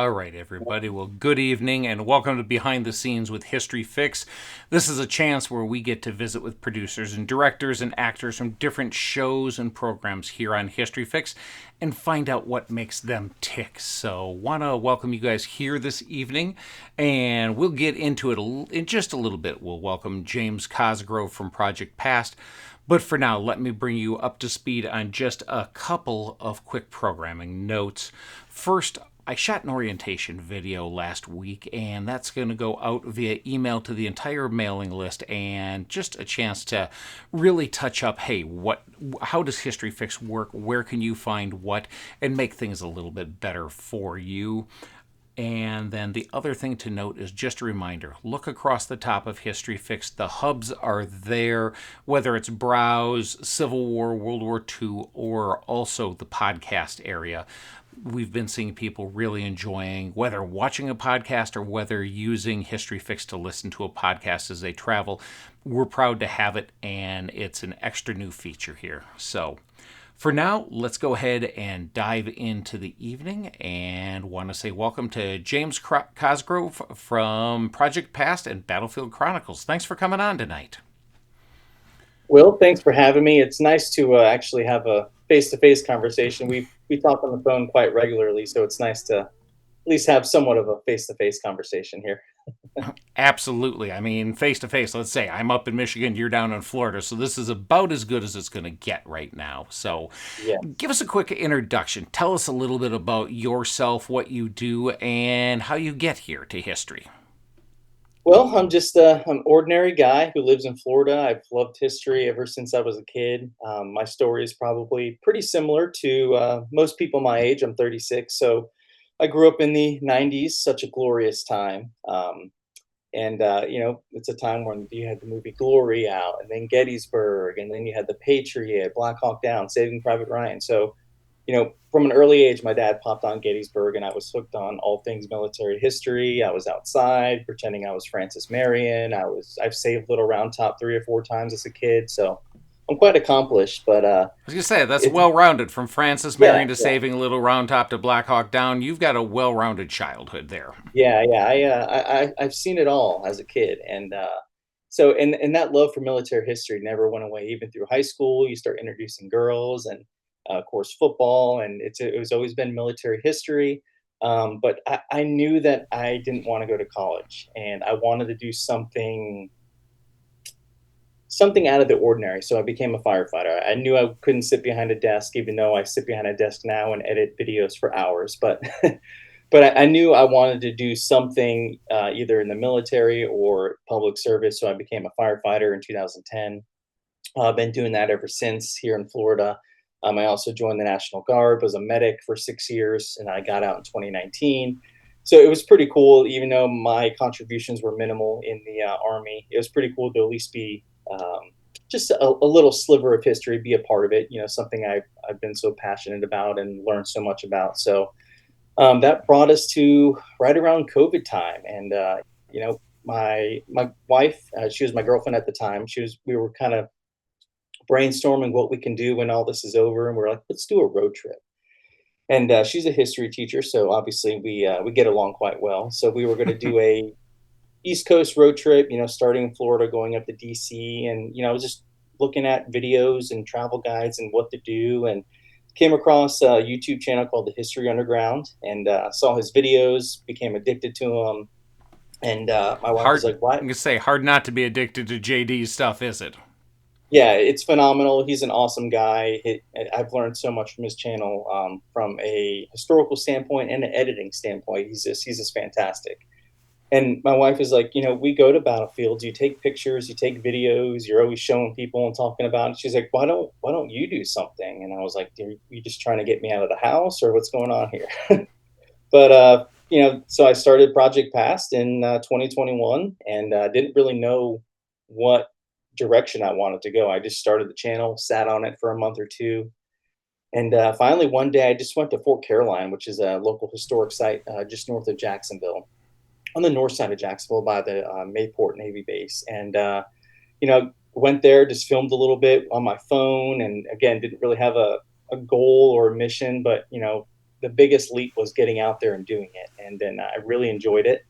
All right, everybody. Well, good evening and welcome to Behind the Scenes with HistoryFix. This is a chance where we get to visit with producers and directors and actors from different shows and programs here on HistoryFix and find out what makes them tick. So, want to welcome you guys here this evening, and we'll get into it in just a little bit. We'll welcome James Cosgrove from Project Past. But for now, let me bring you up to speed on just a couple of quick programming notes. First, I shot an orientation video last week, and that's going to go out via email to the entire mailing list, and just a chance to really touch up, hey, how does HistoryFix work? Where can you find what? And make things a little bit better for you. And then the other thing to note is just a reminder, look across the top of HistoryFix. The hubs are there, whether it's Browse, Civil War, World War II, or also the podcast area. We've been seeing people really enjoying whether watching a podcast or whether using HistoryFix to listen to a podcast as they travel. We're proud to have it, and it's an extra new feature here. So for now, let's go ahead and dive into the evening, and want to say welcome to James Cosgrove from Project Past and Battlefield Chronicles. Thanks for coming on tonight. Will, thanks for having me. It's nice to actually have a face-to-face conversation. We talk on the phone quite regularly, so it's nice to at least have somewhat of a face-to-face conversation here. Absolutely. I mean, face to face, let's say I'm up in Michigan, you're down in Florida, so this is about as good as it's going to get right now. So give Yes. us a quick introduction. Tell us a little bit about yourself, what you do, and how you get here to history. Well, I'm just an ordinary guy who lives in Florida. I've loved history ever since I was a kid. My story is probably pretty similar to most people my age. I'm 36, so I grew up in the 90s, such a glorious time. And it's a time when you had the movie Glory out, and then Gettysburg, and then you had the Patriot, Black Hawk Down, Saving Private Ryan. So, from an early age, my dad popped on Gettysburg, and I was hooked on all things military history. I was outside pretending I was Francis Marion. I've saved Little Round Top 3 or 4 times as a kid, so I'm quite accomplished. But I was going to say, that's it's well rounded from Francis yeah, Marion to yeah. Saving Little Round Top to Black Hawk Down. You've got a well rounded childhood there. Yeah. I've seen it all as a kid, and and that love for military history never went away. Even through high school, you start introducing girls, and of course football, and it was always been military history. But I knew that I didn't want to go to college, and I wanted to do something out of the ordinary. So I became a firefighter. I knew I couldn't sit behind a desk, even though I sit behind a desk now and edit videos for hours. But but I knew I wanted to do something either in the military or public service. So I became a firefighter in 2010. I've been doing that ever since here in Florida. I also joined the National Guard, was a medic for 6 years, and I got out in 2019. So it was pretty cool, even though my contributions were minimal in the Army. It was pretty cool to at least be just a little sliver of history, be a part of it. Something I've been so passionate about and learned so much about. So that brought us to right around COVID time, and my wife, she was my girlfriend at the time. We were kind of brainstorming what we can do when all this is over, and we're like, let's do a road trip. And she's a history teacher, so obviously we get along quite well. So we were going to do a East Coast road trip, starting in Florida, going up to DC, and I was just looking at videos and travel guides and what to do, and came across a YouTube channel called the History Underground, and saw his videos, became addicted to them, and my wife was Hard, like, I'm "What?" going to say, hard not to be addicted to JD's stuff, is it? Yeah, it's phenomenal. He's an awesome guy. I've learned so much from his channel, from a historical standpoint and an editing standpoint. He's just fantastic. And my wife is like, we go to battlefields, you take pictures, you take videos, you're always showing people and talking about it. She's like, why don't you do something? And I was like, are you just trying to get me out of the house, or what's going on here? But so I started Project Past in 2021, and didn't really know what direction I wanted to go. I just started the channel, sat on it for a month or two, and finally one day I just went to Fort Caroline, which is a local historic site just north of Jacksonville, on the north side of Jacksonville by the Mayport Navy base. And went there, just filmed a little bit on my phone, and again, didn't really have a goal or a mission, but the biggest leap was getting out there and doing it, and then I really enjoyed it.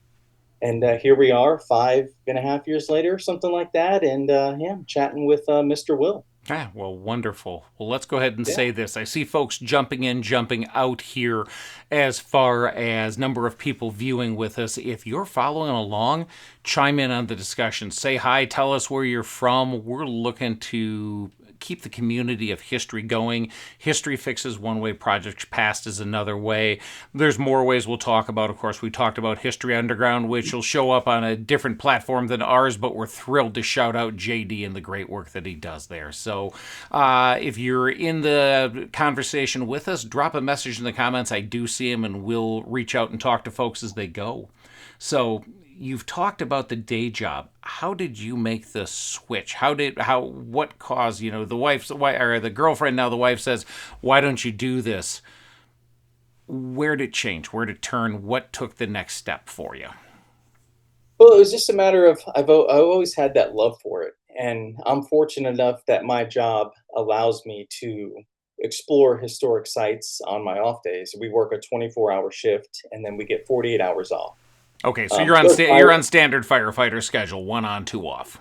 And here we are, 5.5 years later, something like that. And yeah, I'm chatting with Mr. Will. Ah, well, wonderful. Well, let's go ahead and Yeah. say this. I see folks jumping in, jumping out here as far as number of people viewing with us. If you're following along, chime in on the discussion. Say hi, tell us where you're from. We're looking to keep the community of history going. History Fix is one way, Project Past is another way. There's more ways we'll talk about. Of course, we talked about History Underground, which will show up on a different platform than ours, but we're thrilled to shout out JD and the great work that he does there. So if you're in the conversation with us, drop a message in the comments. I do see them, and we'll reach out and talk to folks as they go. So you've talked about the day job. How did you make the switch? What caused, the wife's, why, or the girlfriend, now the wife says, why don't you do this? Where did it change? Where did it turn? What took the next step for you? Well, it was just a matter of I've always had that love for it, and I'm fortunate enough that my job allows me to explore historic sites on my off days. We work a 24-hour shift, and then we get 48 hours off. Okay, so So it's you're on standard firefighter schedule, 1 on, 2 off.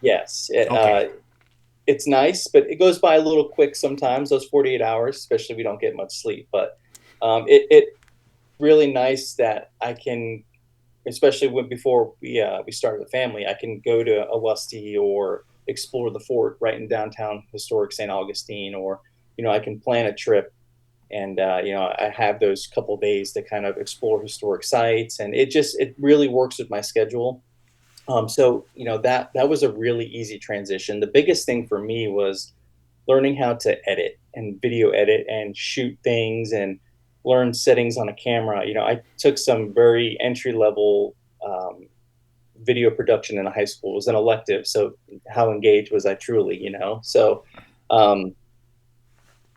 yes, Okay. it's nice, but it goes by a little quick sometimes. Those 48 hours, especially if we don't get much sleep. But it really nice that I can, especially before we started the family, I can go to a Lusty or explore the fort right in downtown historic St. Augustine, or I can plan a trip, and I have those couple days to kind of explore historic sites, and it really works with my schedule. So that was a really easy transition. The biggest thing for me was learning how to edit and video edit and shoot things and learn settings on a camera. I took some very entry level video production in high school. It was an elective, so how engaged was I truly? So um,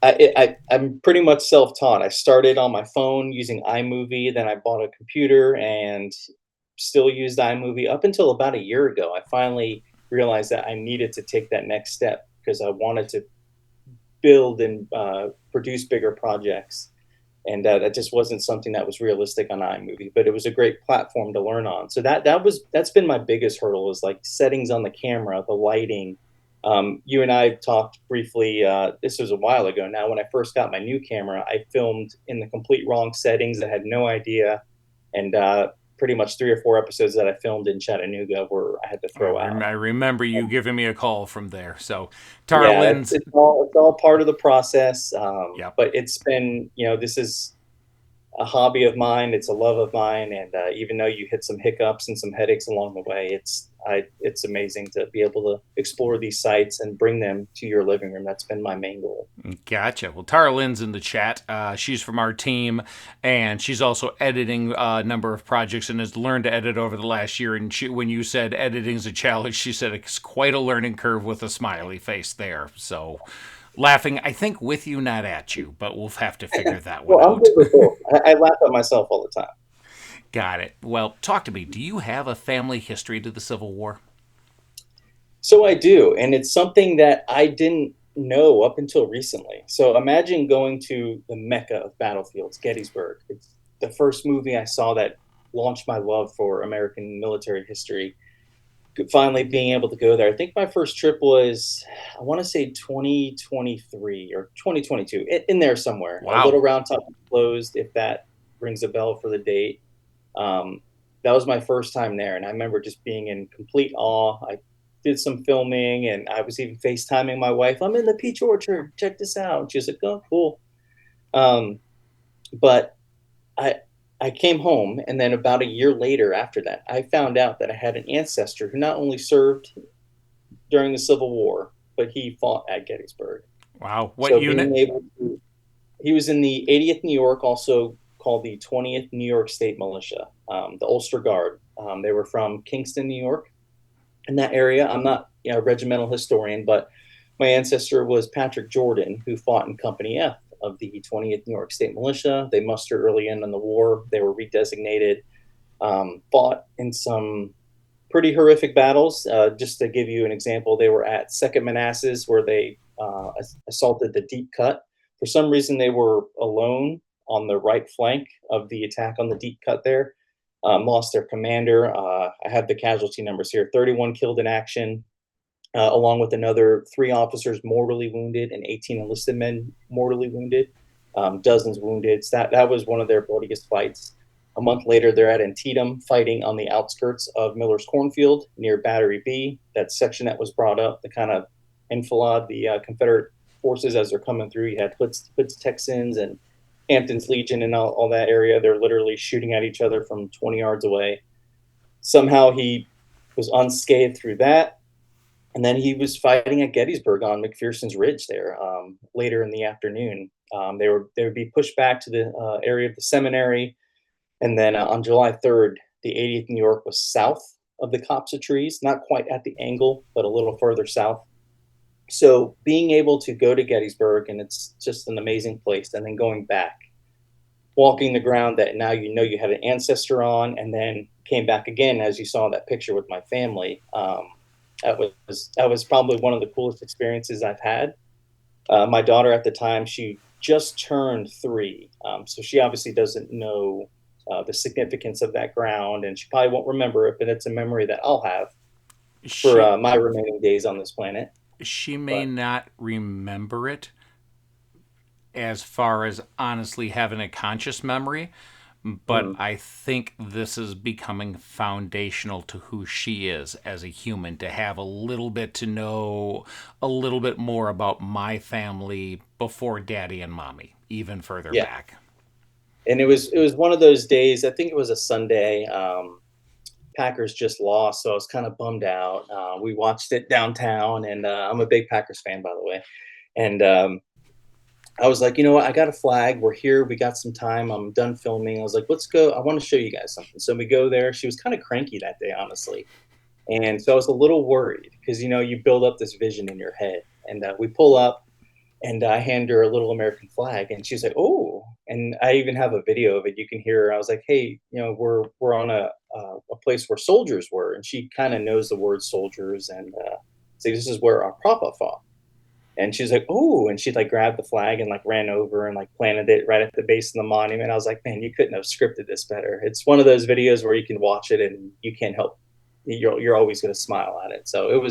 I'm pretty much self taught. I started on my phone using iMovie, then I bought a computer and still used iMovie up until about a year ago. I finally realized that I needed to take that next step because I wanted to build and produce bigger projects, and that just wasn't something that was realistic on iMovie. But it was a great platform to learn on. So that's been my biggest hurdle, is like settings on the camera, the lighting. You and I talked briefly. This was a while ago now. When I first got my new camera, I filmed in the complete wrong settings. I had no idea, and pretty much 3 or 4 episodes that I filmed in Chattanooga were I had to throw out. I remember you giving me a call from there. So, Tara Yeah, Lynn's, it's all part of the process. yep. But it's been, this is a hobby of mine. It's a love of mine, and even though you hit some hiccups and some headaches along the way, it's amazing to be able to explore these sites and bring them to your living room. That's been my main goal. Gotcha. Well, Tara Lynn's in the chat. She's from our team, and she's also editing a number of projects and has learned to edit over the last year. And when you said editing's a challenge, she said it's quite a learning curve with a smiley face there. So, laughing, I think, with you, not at you, but we'll have to figure that one Well, I'm out. good with both. I laugh at myself all the time. Got it. Well, talk to me. Do you have a family history to the Civil War? So I do, and it's something that I didn't know up until recently. So imagine going to the mecca of battlefields, Gettysburg. It's the first movie I saw that launched my love for American military history. Finally being able to go there. I think my first trip was, I want to say 2023 or 2022, in there somewhere. A Wow. little round top closed, if that rings a bell for the date. Um, that was my first time there, and I remember just being in complete awe. I did some filming, and I was even FaceTiming my wife. I'm in the peach orchard. Check this out. She was like, "Oh, cool." Um, but I I came home, and then about a year later after that, I found out that I had an ancestor who not only served during the Civil War, but he fought at Gettysburg. Wow. What So being unit? able to, he was in the 80th New York, also called the 20th New York State Militia, the Ulster Guard. They were from Kingston, New York, in that area. I'm not a regimental historian, but my ancestor was Patrick Jordan, who fought in Company F of the 20th New York State Militia. They mustered early in the war. They were redesignated, fought in some pretty horrific battles. Just to give you an example, they were at Second Manassas, where they assaulted the Deep Cut. For some reason, they were alone on the right flank of the attack on the deep cut there. Lost their commander. I have the casualty numbers here: 31 killed in action, along with another 3 officers mortally wounded and 18 enlisted men mortally wounded, dozens wounded. So that was one of their bloodiest fights. A month later, they're at Antietam fighting on the outskirts of Miller's Cornfield near Battery B, that section that was brought up, the kind of enfilade the Confederate forces as they're coming through. You had Hood's Texans and Hampton's Legion and all that area. They're literally shooting at each other from 20 yards away. Somehow he was unscathed through that. And then he was fighting at Gettysburg on McPherson's Ridge there later in the afternoon. They would be pushed back to the area of the seminary. And then on July 3rd, the 80th New York was south of the copse of trees, not quite at the angle, but a little further south. So being able to go to Gettysburg, and it's just an amazing place, and then going back, walking the ground that now you know you had an ancestor on, and then came back again, as you saw that picture with my family. That was probably one of the coolest experiences I've had. My daughter at the time, she just turned 3, so she obviously doesn't know the significance of that ground, and she probably won't remember it, but it's a memory that I'll have for She my remaining days on this planet. she may But not remember it as far as honestly having a conscious memory, but mm, I think this is becoming foundational to who she is as a human, to have a little bit, to know a little bit more about my family before daddy and mommy, even further yeah, back. and it was one of those days. I think it was a Sunday. Packers just lost, so I was kind of bummed out. We watched it downtown, and I'm a big Packers fan, by the way. And I was like, you know what? I got a flag. We're here. We got some time. I'm done filming. I was like, let's go. I want to show you guys something. So we go there. She was kind of cranky that day, honestly. And so I was a little worried because, you build up this vision in your head. And we pull up, and I hand her a little American flag. And she's like, oh. And I even have a video of it. You can hear her. I was like, hey, we're on a place where soldiers were. And she kind of knows the word soldiers. And so this is where our papa fought. And she's like, "Oh!" And she like grabbed the flag and like ran over and like planted it right at the base of the monument. I was like, "Man, you couldn't have scripted this better." It's one of those videos where you can watch it and you can't help. You're always going to smile at it. So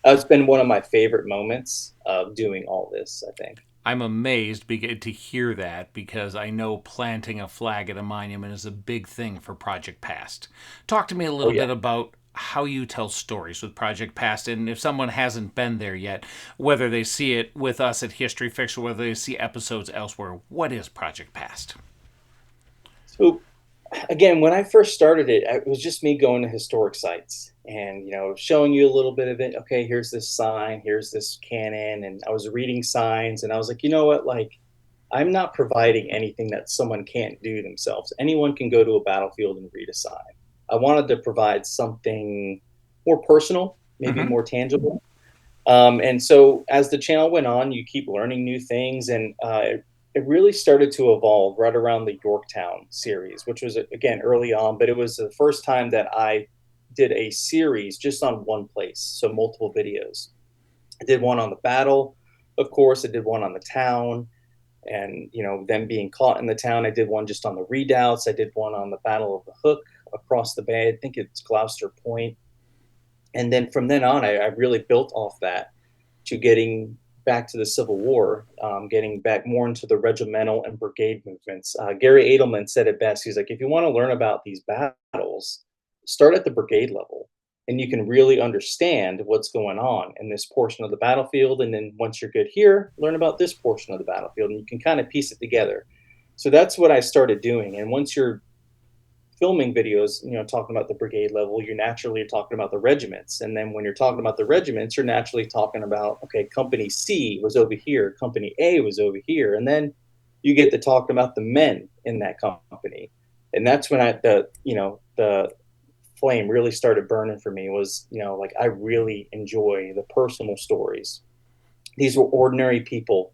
it's been one of my favorite moments of doing all this, I think. I'm amazed to hear that, because I know planting a flag at a monument is a big thing for Project Past. Talk to me a Oh little yeah. bit about how you tell stories with Project Past, and if someone hasn't been there yet, whether they see it with us at History Fix or whether they see episodes elsewhere, what is Project Past? So again, when I first started it, it was just me going to historic sites and showing you a little bit of it. Okay, here's this sign, here's this cannon, and I was reading signs, and I was like, you know what, like I'm not providing anything that someone can't do themselves. Anyone can go to a battlefield and read a sign. I wanted to provide something more personal, maybe Mm-hmm. more tangible. And so as the channel went on, you keep learning new things, and it really started to evolve right around the Yorktown series, which was again early on, but it was the first time that I did a series just on one place, so multiple videos. I did one on the battle, of course. I did one on the town, and them being caught in the town. I did one just on the redoubts. I did one on the Battle of the Hook across the bay. I think it's Gloucester Point. And then from then on, I really built off that to getting back to the Civil War, getting back more into the regimental and brigade movements. Gary Edelman said it best. He's like, if you want to learn about these battles, start at the brigade level, and you can really understand what's going on in this portion of the battlefield. And then once you're good here, learn about this portion of the battlefield, and you can kind of piece it together. So that's what I started doing. And once you're filming videos, talking about the brigade level, you're naturally talking about the regiments. And then when you're talking about the regiments, you're naturally talking about, okay, Company C was over here, Company A was over here. And then you get to talk about the men in that company. And that's when the flame really started burning for me was, like I really enjoy the personal stories. These were ordinary people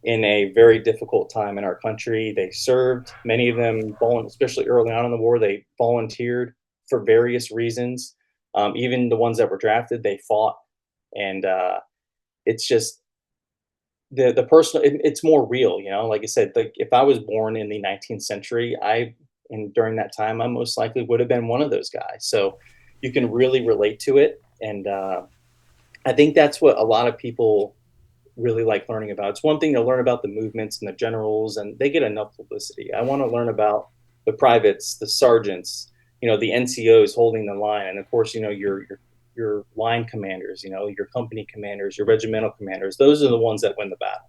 in a very difficult time in our country. They served, many of them, especially early on in the war, they volunteered for various reasons. Even the ones that were drafted, they fought. And it's just the personal, it's more real, you know. Like I said, like if I was born in the 19th century, I and during that time, I most likely would have been one of those guys. So you can really relate to it, and I think that's what a lot of people really like learning about. It's one thing to learn about the movements and the generals, and they get enough publicity. I want to learn about the privates, the sergeants, you know, the NCOs holding the line, and of course, you know, your line commanders, you know, your company commanders, your regimental commanders. Those are the ones that win the battle.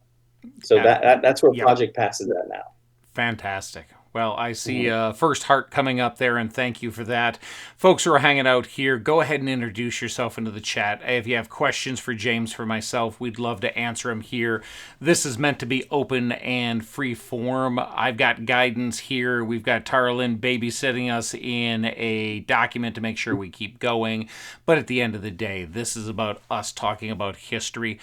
So Uh, that's where yep. Project Pass is at now. Fantastic. Well, I see Mhm. First Heart coming up there, and thank you for that. Folks who are hanging out here, go ahead and introduce yourself into the chat. If you have questions for James, for myself, we'd love to answer them here. This is meant to be open and free form. I've got guidance here. We've got Tarlin babysitting us in a document to make sure we keep going. But at the end of the day, this is about us talking about history.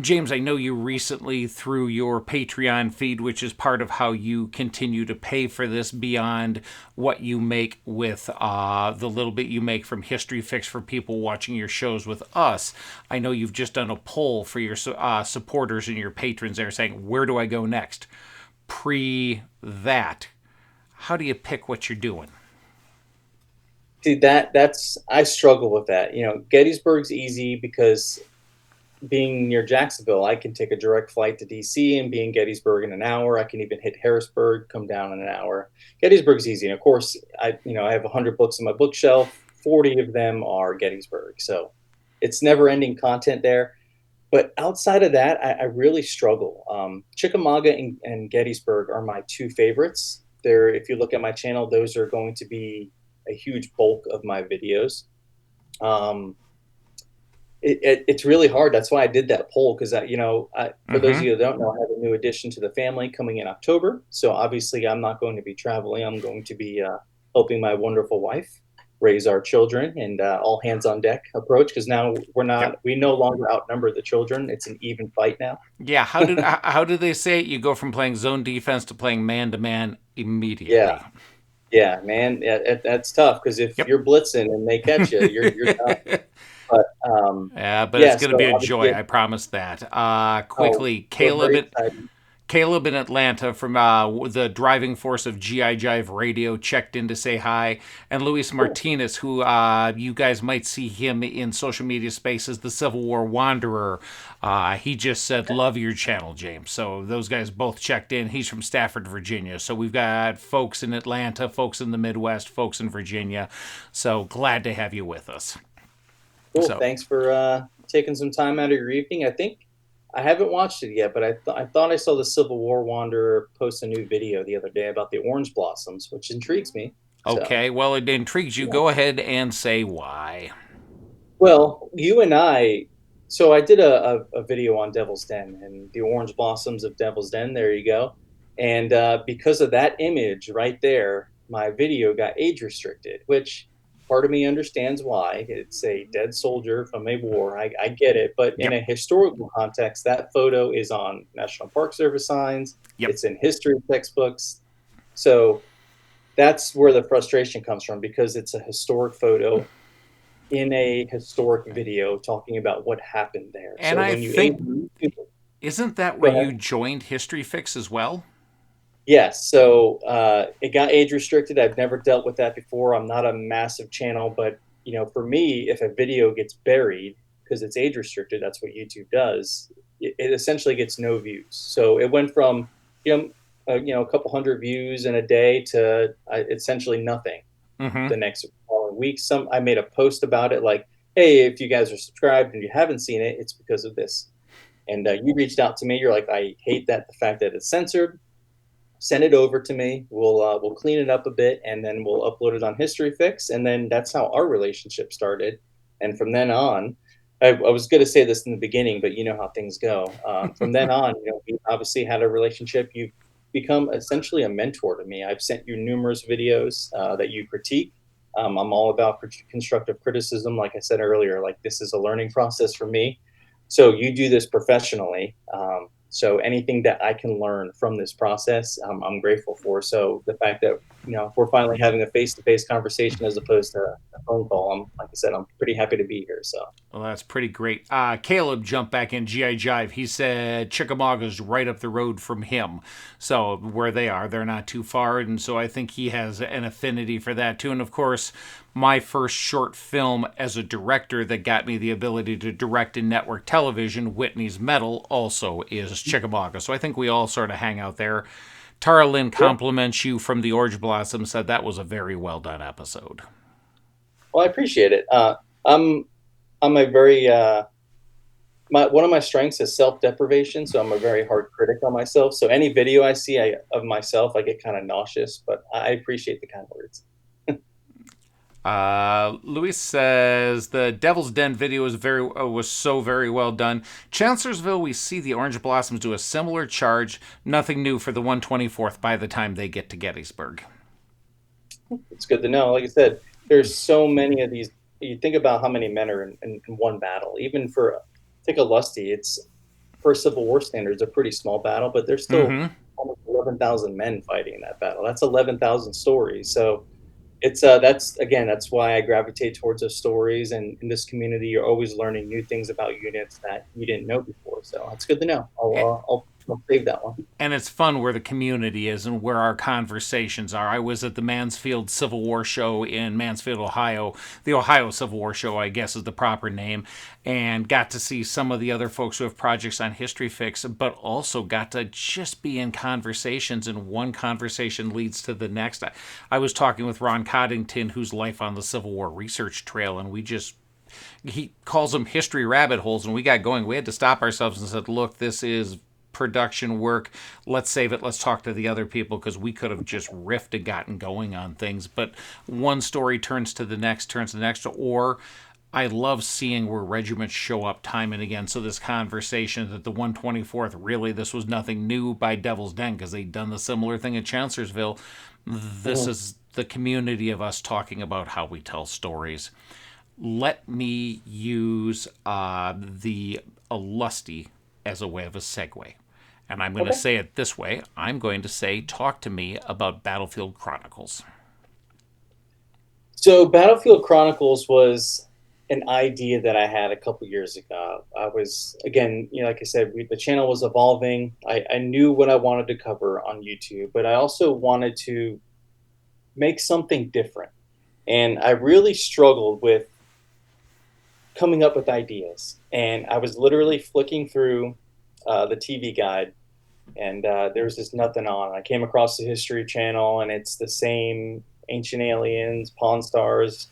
James, I know you recently, through your Patreon feed, which is part of how you continue to pay for this beyond what you make with the little bit you make from HistoryFix for people watching your shows with us. I know you've just done a poll for your supporters and your patrons there saying, where do I go next? Pre that, how do you pick what you're doing? See, that's I struggle with that. You know, Gettysburg's easy because being near Jacksonville, I can take a direct flight to DC and be in Gettysburg in an hour. I can even hit Harrisburg, come down in an hour. Gettysburg's easy. And of course, I have 100 books on my bookshelf. 40 of them are Gettysburg. So it's never ending content there. But outside of that, I really struggle. Chickamauga and Gettysburg are my two favorites. If you look at my channel, those are going to be a huge bulk of my videos. Um, it's really hard. That's why I did that poll because for those of Mm-hmm. you that don't know, I have a new addition to the family coming in October. So obviously, I'm not going to be traveling. I'm going to be helping my wonderful wife raise our children and all hands on deck approach because now Yep. we no longer outnumber the children. It's an even fight now. Yeah. How do they say it? You go from playing zone defense to playing man to man Yeah, immediately? yeah, man, that's tough because if Yep. you're blitzing and they catch you, you're done. But Yeah, but it's yeah, going to so be a joy. obviously, I promise that. oh, Quickly, we're very excited. Caleb in Atlanta from the driving force of GI Jive Radio checked in to say hi, and Luis Cool. Martinez, who you guys might see him in social media spaces, the Civil War Wanderer. He just said, "Love your channel, James." So those guys both checked in. He's from Stafford, Virginia. So we've got folks in Atlanta, folks in the Midwest, folks in Virginia. So glad to have you with us. Cool. So Thanks for taking some time out of your evening. I think I haven't watched it yet, but I thought I saw the Civil War Wanderer post a new video the other day about the orange blossoms, which intrigues me. So, okay, well, it intrigues you. yeah. Go ahead and say why. Well, you and I, so I did a video on Devil's Den and the orange blossoms of Devil's Den. There you go. And because of that image right there, my video got age restricted, which part of me understands why. It's a dead soldier from a war. I get it. But in Yep, a historical context, that photo is on National Park Service signs, yep. it's in history textbooks. So that's where the frustration comes from because it's a historic photo in a historic video talking about what happened there. And So I when you age think, people, isn't that go where ahead. you joined History Fix as well? Yes, so it got age restricted. I've never dealt with that before. I'm not a massive channel, but you know, for me, if a video gets buried because it's age restricted, that's what YouTube does. It essentially gets no views. So it went from a couple hundred views in a day to essentially nothing Mm-hmm. the next following week. I made a post about it, like, "Hey, if you guys are subscribed and you haven't seen it, it's because of this." And you reached out to me. You're like, "I hate the fact that it's censored. Send it over to me. We'll clean it up a bit, and then we'll upload it on HistoryFix." And then that's how our relationship started. And from then on, I was going to say this in the beginning, but you know how things go. From then on, we obviously had a relationship. You've become essentially a mentor to me. I've sent you numerous videos that you critique. I'm all about constructive criticism. Like I said earlier, like this is a learning process for me. So you do this professionally. So anything that I can learn from this process, I'm grateful for. So the fact that we're finally having a face-to-face conversation as opposed to a phone call. Like I said, I'm pretty happy to be here. So Well, that's pretty great. Caleb jumped back in GI Jive. He said Chickamauga's right up the road from him. So where they are, they're not too far. And so I think he has an affinity for that too. And of course, my first short film as a director that got me the ability to direct in network television, Whitney's Medal, also is Chickamauga. So I think we all sort of hang out there. Tara Lynn yeah, compliments you from the Orange Blossom, said that was a very well done episode. well, I appreciate it. I'm I'm a very one of my strengths is self-deprivation, so I'm a very hard critic on myself. So any video I see of myself, I get kind of nauseous. But I appreciate the kind words. Luis says the Devil's Den video was so very well done. Chancellorsville, we see the Orange Blossoms do a similar charge. Nothing new for the 124th by the time they get to Gettysburg. It's good to know. Like I said, there's so many of these. You think about how many men are in one battle. Even for take a Lusty, it's for Civil War standards a pretty small battle, but there's still Mm-hmm. almost 11,000 men fighting in that battle. That's 11,000 stories. So it's that's why I gravitate towards those stories. And in this community, you're always learning new things about units that you didn't know before. So it's good to know. I'll save that one. And it's fun where the community is and where our conversations are. I was at the Mansfield Civil War Show in Mansfield, Ohio. The Ohio Civil War Show, I guess, is the proper name, and got to see some of the other folks who have projects on HistoryFix, but also got to just be in conversations, and one conversation leads to the next. I was talking with Ron Coddington, whose Life on the Civil War Research Trail, and he calls them history rabbit holes, and we got going. We had to stop ourselves and said, look, this is production work. Let's save it. Let's talk to the other people because we could have just riffed and gotten going on things. But one story turns to the next, or I love seeing where regiments show up time and again. So this conversation that the 124th, really, this was nothing new by Devil's Den because they'd done the similar thing at Chancellorsville. This Mhm. is the community of us talking about how we tell stories. Let me use the Lusty as a way of a segue. And I'm going to Okay. say it this way. I'm going to say, talk to me about Battlefield Chronicles. So Battlefield Chronicles was an idea that I had a couple years ago. I was again, like I said, the channel was evolving. I knew what I wanted to cover on YouTube, but I also wanted to make something different. And I really struggled with coming up with ideas. And I was literally flicking through the TV guide, and there was just nothing on. I came across the History Channel, and it's the same Ancient Aliens, Pawn Stars,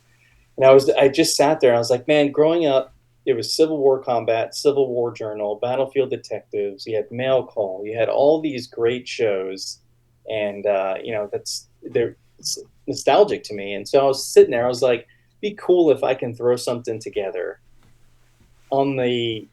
and I just sat there and I was like, man, growing up, it was Civil War Combat, Civil War Journal, Battlefield Detectives, you had Mail Call, you had all these great shows, and they're it's nostalgic to me. And so I was sitting there, I was like, be cool if I can throw something together on the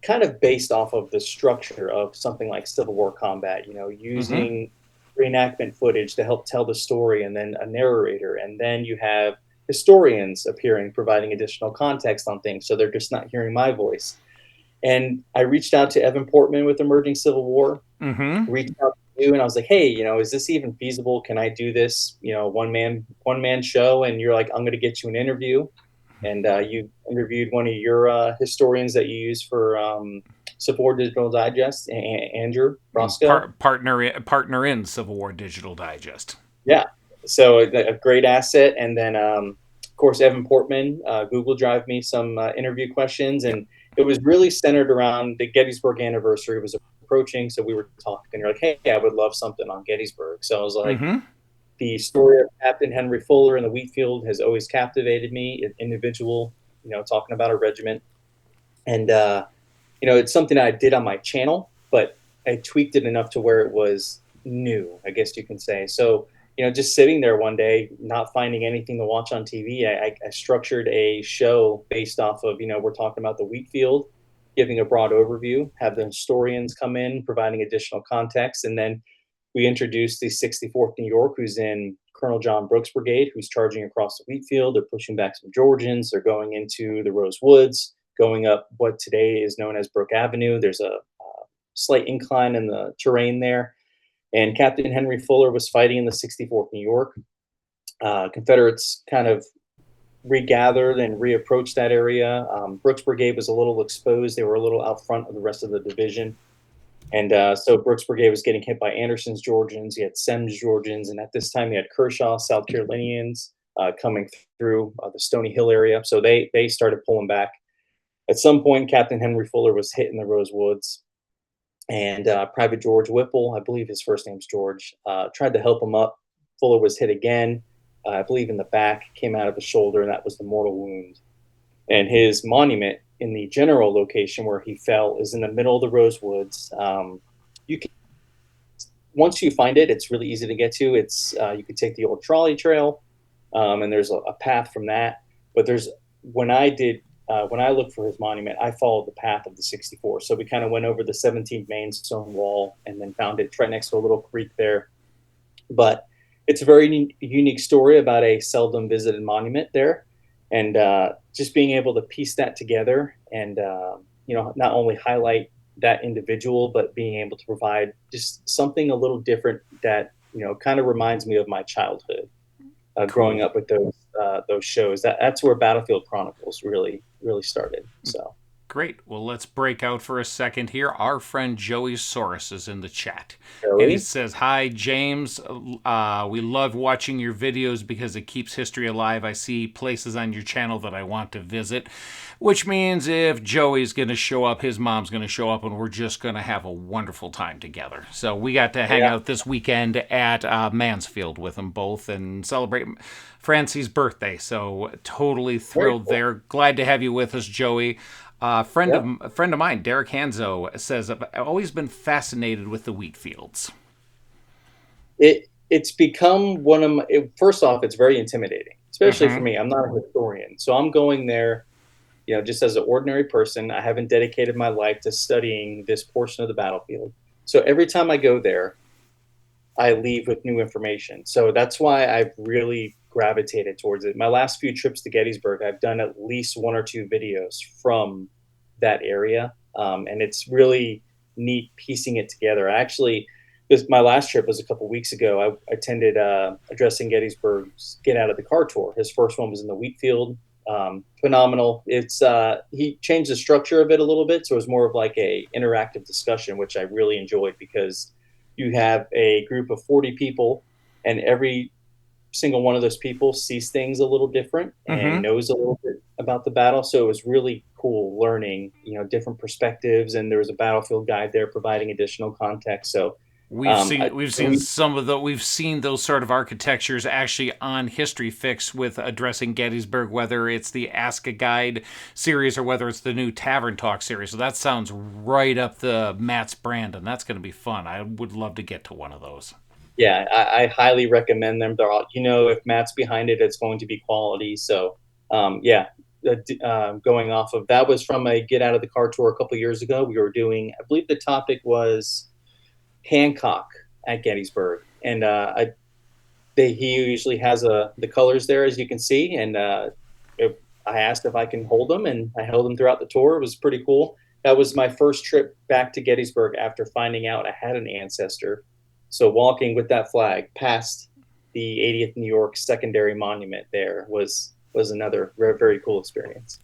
kind of based off of the structure of something like Civil War Combat, Mm-hmm. using reenactment footage to help tell the story, and then a narrator, and then you have historians appearing, providing additional context on things, so they're just not hearing my voice. And I reached out to Evan Portman with Emerging Civil War, Mm-hmm. reached out to you, and I was like, hey, is this even feasible? Can I do this? One man show? And you're like, I'm going to get you an interview, and you interviewed one of your historians that you use for Civil War Digital Digest, Andrew Roscoe. Partner in Civil War Digital Digest. Yeah, so a great asset. And then, of course, Evan Portman, Google Drive me some interview questions, Yep. and it was really centered around the Gettysburg anniversary was approaching. So we were talking, and you're like, hey, I would love something on Gettysburg. So I was like, Mm-hmm. the story of Captain Henry Fuller in the Wheatfield has always captivated me. An individual, talking about a regiment, and it's something I did on my channel, but I tweaked it enough to where it was new, I guess you can say. So, just sitting there one day, not finding anything to watch on TV, I structured a show based off of, we're talking about the Wheatfield, giving a broad overview, have the historians come in, providing additional context, and then we introduced the 64th New York, who's in Colonel John Brooks' brigade, who's charging across the Wheatfield. They're pushing back some Georgians. They're going into the Rose Woods, going up what today is known as Brook Avenue. There's a slight incline in the terrain there. And Captain Henry Fuller was fighting in the 64th New York. Confederates kind of regathered and reapproached that area. Brooks Brigade was a little exposed. They were a little out front of the rest of the division. And so Brooks Brigade was getting hit by Anderson's Georgians. You had Semmes Georgians. And at this time, you had Kershaw, South Carolinians coming through the Stony Hill area. So they started pulling back. At some point, Captain Henry Fuller was hit in the Rose Woods. And Private George Whipple, I believe his first name's George, tried to help him up. Fuller was hit again, I believe in the back, came out of the shoulder, and that was the mortal wound. And his monument in the general location where he fell is in the middle of the Rose Woods. You can, once you find it, it's really easy to get to. It's you can take the old trolley trail, and there's a path from that. But there's when I did when I looked for his monument, I followed the path of the 64. So we kind of went over the 17th Main stone wall and then found it right next to a little creek there. But it's a very unique story about a seldom visited monument there, and just being able to piece that together and not only highlight that individual, but being able to provide just something a little different that kind of reminds me of my childhood, growing up with those shows. That's where Battlefield Chronicles really started. So. Great. Well, let's break out for a second here. Our friend Joey Soros is in the chat. Joey? And he says, "Hi, James. We love watching your videos because it keeps history alive. I see places on your channel that I want to visit." Which means if Joey's going to show up, his mom's going to show up, and we're just going to have a wonderful time together. So we got to hang out this weekend at Mansfield with them both and celebrate Francie's birthday. So totally thrilled there. Glad to have you with us, Joey. A friend of mine, Derek Hanzo, says, "I've always been fascinated with the wheat fields." It's become one of my. First off, it's very intimidating, especially for me. I'm not a historian, so I'm going there, just as an ordinary person. I haven't dedicated my life to studying this portion of the battlefield. So every time I go there, I leave with new information. So that's why I've really gravitated towards it. My last few trips to Gettysburg, I've done at least one or two videos from that area. And it's really neat piecing it together. Actually, my last trip was a couple weeks ago. I attended Addressing Gettysburg's Get Out of the Car tour. His first one was in the wheat field. Phenomenal. It's he changed the structure of it a little bit, so it was more of like a interactive discussion, which I really enjoyed because you have a group of 40 people, and every single one of those people sees things a little different and knows a little bit about the battle. So it was really cool learning, different perspectives, and there was a battlefield guide there providing additional context. So we've seen those sort of architectures actually on HistoryFix with Addressing Gettysburg, whether it's the Ask a Guide series or whether it's the new Tavern Talk series. So that sounds right up the Matt's brand, and that's going to be fun. I would love to get to one of those. Yeah, I highly recommend them. They're all, if Matt's behind it, it's going to be quality. So, going off of that was from a Get Out of the Car tour a couple of years ago. We were doing, I believe the topic was Hancock at Gettysburg, and he usually has the colors there, as you can see. And I asked if I can hold them, and I held them throughout the tour. It was pretty cool. That was my first trip back to Gettysburg after finding out I had an ancestor. So walking with that flag past the 80th New York secondary monument there was another very, very cool experience.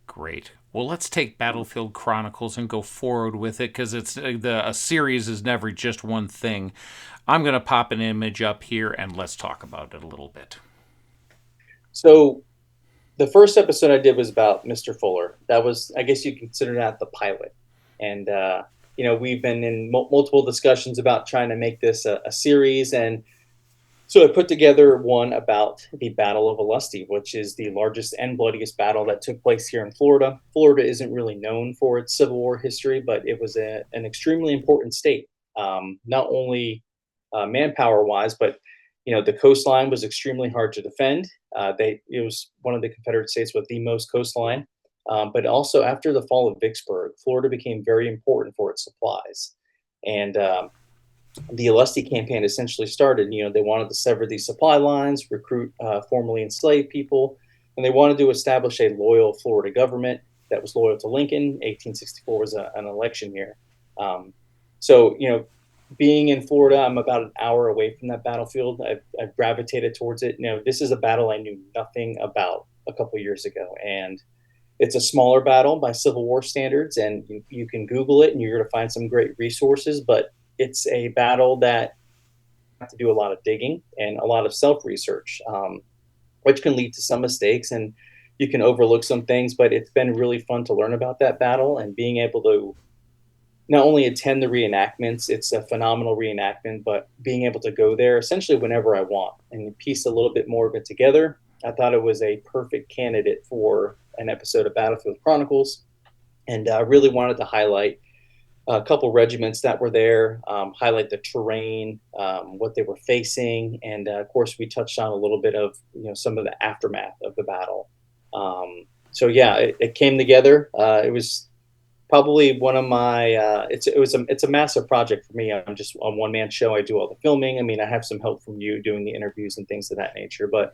Great. Well, let's take Battlefield Chronicles and go forward with it because it's a series is never just one thing. I'm going to pop an image up here and let's talk about it a little bit. So the first episode I did was about Mr. Fuller. That was, I guess you consider that the pilot. And we've been in multiple discussions about trying to make this a series. And so I put together one about the Battle of Olustee, which is the largest and bloodiest battle that took place here in Florida. Florida isn't really known for its Civil War history, but it was an extremely important state, not only manpower-wise, but the coastline was extremely hard to defend. It was one of the Confederate states with the most coastline. But also after the fall of Vicksburg, Florida became very important for its supplies. And the Olustee campaign essentially started. They wanted to sever these supply lines, recruit formerly enslaved people, and they wanted to establish a loyal Florida government that was loyal to Lincoln. 1864 was an election year. So being in Florida, I'm about an hour away from that battlefield. I've gravitated towards it. This is a battle I knew nothing about a couple years ago, and it's a smaller battle by Civil War standards, and you can Google it, and you're going to find some great resources. But it's a battle that you have to do a lot of digging and a lot of self research, which can lead to some mistakes, and you can overlook some things. But it's been really fun to learn about that battle and being able to not only attend the reenactments, it's a phenomenal reenactment, but being able to go there essentially whenever I want and piece a little bit more of it together. I thought it was a perfect candidate for an episode of Battlefield Chronicles. And I really wanted to highlight a couple regiments that were there, highlight the terrain, what they were facing, and of course we touched on a little bit of some of the aftermath of the battle. So yeah, it came together. It was probably one of my it's a massive project for me. I'm just a one man show. I do all the filming. I mean, I have some help from you doing the interviews and things of that nature, but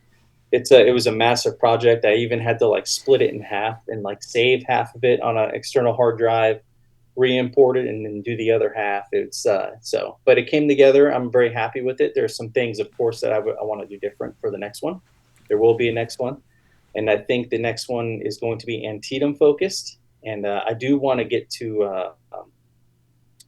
it was a massive project. I even had to like split it in half and like save half of it on an external hard drive, re-import it, and then do the other half. But it came together. I'm very happy with it. There's some things, of course, that I want to do different for the next one. There will be a next one, and I think the next one is going to be Antietam focused. And I do want to get to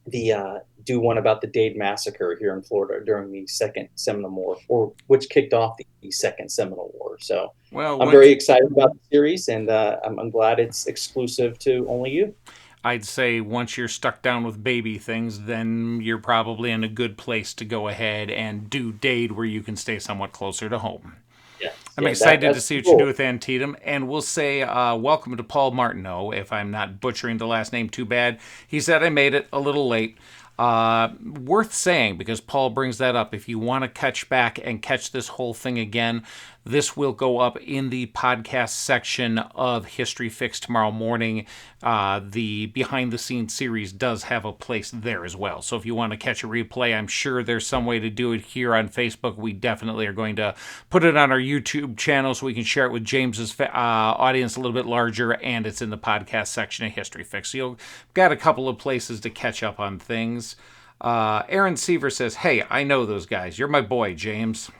the do one about the Dade massacre here in Florida during the Second Seminole War, or which kicked off the Second Seminole War. So Well, I'm once very excited about the series, and I'm glad it's exclusive to only you. I'd say once you're stuck down with baby things, then you're probably in a good place to go ahead and do Dade where you can stay somewhat closer to home. Yes, I'm yeah, excited to that's see the what you do goal. with Antietam, and we'll say welcome to Paul Martineau, if I'm not butchering the last name too bad. He said I made it a little late. Worth saying, because Paul brings that up, if you want to catch back and catch this whole thing again, this will go up in the podcast section of History Fix tomorrow morning. The behind the scenes series does have a place there as well. So if you want to catch a replay, I'm sure there's some way to do it here on Facebook. We definitely are going to put it on our YouTube channel so we can share it with James's audience a little bit larger, and it's in the podcast section of History Fix. So you've got a couple of places to catch up on things. Aaron Seaver says, "Hey, I know those guys. You're my boy, James."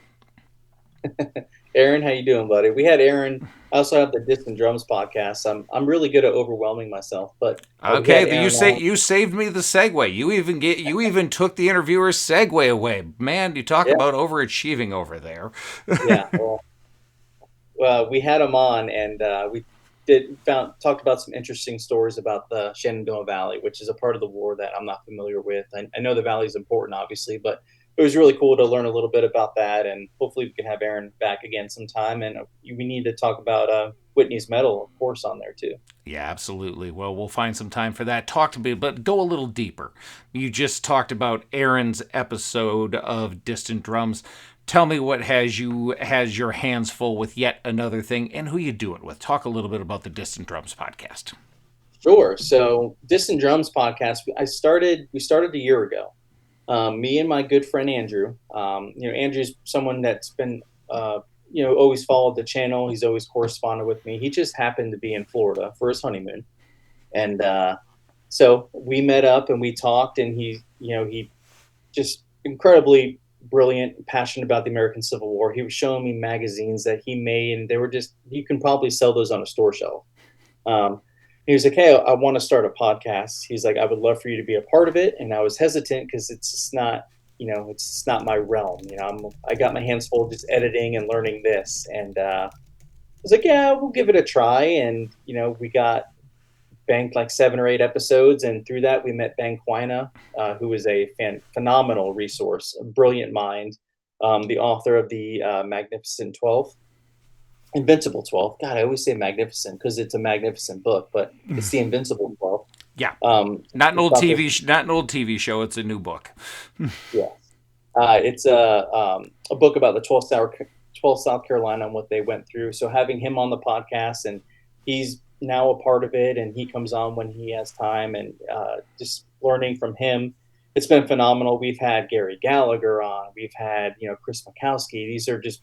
Aaron, how you doing, buddy? We had Aaron. I also have the Distant Drums podcast. I'm really good at overwhelming myself, but we Okay, had Aaron on. you saved me the segue. You even took the interviewer's segue away. Man, you talk Yeah, about overachieving over there. yeah. Well, we had him on, and we did found talked about some interesting stories about the Shenandoah Valley, which is a part of the war that I'm not familiar with. I know the valley is important, obviously, but it was really cool to learn a little bit about that. And hopefully, we can have Aaron back again sometime. And we need to talk about Whitney's medal, of course, on there too. Yeah, absolutely. Well, we'll find some time for that. Talk to me, but go a little deeper. You just talked about Aaron's episode of Distant Drums. Tell me what has your hands full with yet another thing, and who you do it with. Talk a little bit about the Distant Drums podcast. Sure. So, Distant Drums podcast. We started a year ago. Me and my good friend Andrew. Andrew's someone that's been, always followed the channel. He's always corresponded with me. He just happened to be in Florida for his honeymoon, and so we met up and we talked. And he just incredibly brilliant, passionate about the American Civil War. He was showing me magazines that he made, and they were just you can probably sell those on a store shelf. Um, he was like, "Hey, I want to start a podcast." He's like, "I would love for you to be a part of it." And I was hesitant because it's just not, it's just not my realm. I got my hands full just editing and learning this. And I was like, "Yeah, we'll give it a try." And we got banked like 7 or 8 episodes, and through that we met Ben Quina, who is a phenomenal resource, a brilliant mind, the author of the Magnificent 12. Invincible 12. God, I always say magnificent because it's a magnificent book, but it's the Invincible 12. Yeah, not an It's old about this, not an old TV show. It's a new book. yeah. It's a book about the 12th South Carolina and what they went through. So having him on the podcast, and he's now a part of it, and he comes on when he has time, and just learning from him. It's been phenomenal. We've had Gary Gallagher on. We've had, Chris Mikowski. These are just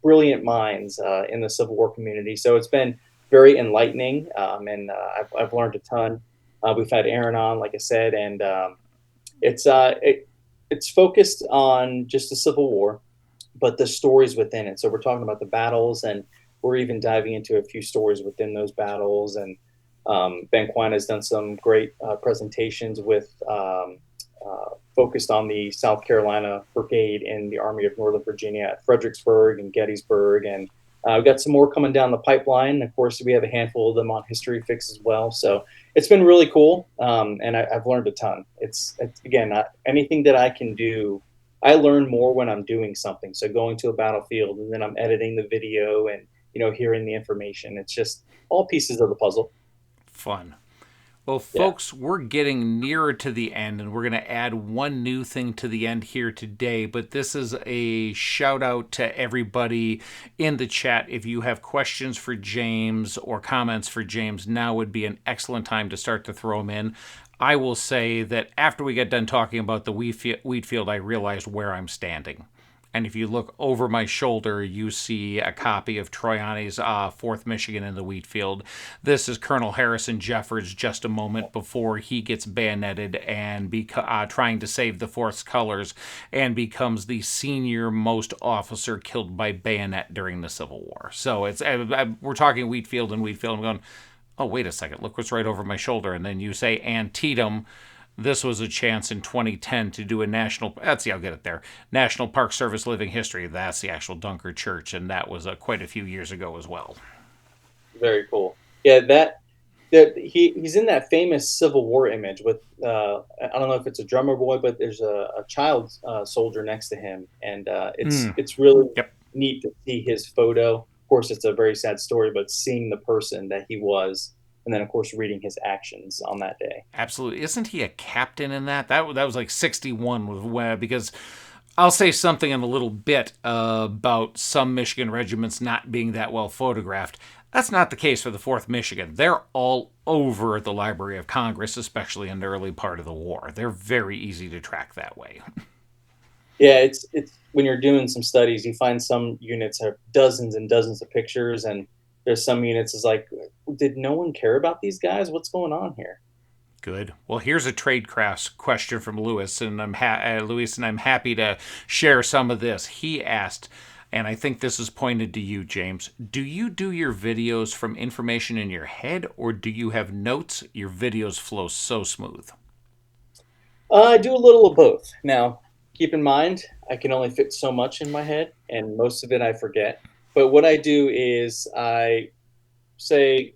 brilliant minds in the Civil War community. So it's been very enlightening, and I've learned a ton. We've had Aaron on, like I said, and It's it's focused on just the Civil War, but the stories within it. So we're talking about the battles, and we're even diving into a few stories within those battles. And Ben Quine has done some great presentations with focused on the South Carolina Brigade in the Army of Northern Virginia at Fredericksburg and Gettysburg, and we've got some more coming down the pipeline. Of course, we have a handful of them on HistoryFix as well. So it's been really cool, and I've learned a ton. It's again, anything that I can do, I learn more when I'm doing something. So going to a battlefield and then I'm editing the video and hearing the information. It's just all pieces of the puzzle. Fun. Well, Yeah. folks, we're getting nearer to the end, and we're going to add one new thing to the end here today. But this is a shout out to everybody in the chat. If you have questions for James or comments for James, now would be an excellent time to start to throw them in. I will say that after we get done talking about the wheat field, I realized where I'm standing. And if you look over my shoulder, you see a copy of Troyani's 4th Michigan in the wheat field. This is Colonel Harrison Jeffords just a moment before he gets bayoneted and trying to save the 4th's colors and becomes the senior most officer killed by bayonet during the Civil War. So we're talking wheat field and wheat field. I'm going, oh, wait a second, look what's right over my shoulder. And then you say Antietam. This was a chance in 2010 to do a I'll get it there. National Park Service Living History. That's the actual Dunker Church, and that was quite a few years ago as well. Very cool. Yeah, he's in that famous Civil War image with I don't know if it's a drummer boy, but there's a child soldier next to him, and it's really Yep. neat to see his photo. Of course, it's a very sad story, but seeing the person that he was, and then of course reading his actions on that day. Absolutely. Isn't he a captain in that? That was like 61 because I'll say something in a little bit about some Michigan regiments not being that well photographed. That's not the case for the 4th Michigan. They're all over the Library of Congress, especially in the early part of the war. They're very easy to track that way. Yeah, it's when you're doing some studies, you find some units have dozens and dozens of pictures, and there's some units is like, did no one care about these guys? What's going on here? Good. Well, here's a trade crafts question from Lewis, and I'm happy to share some of this. He asked, and I think this is pointed to you, James. Do you do your videos from information in your head, or do you have notes? Your videos flow so smooth. I do a little of both. Now, keep in mind, I can only fit so much in my head, and most of it I forget. But what I do is I say,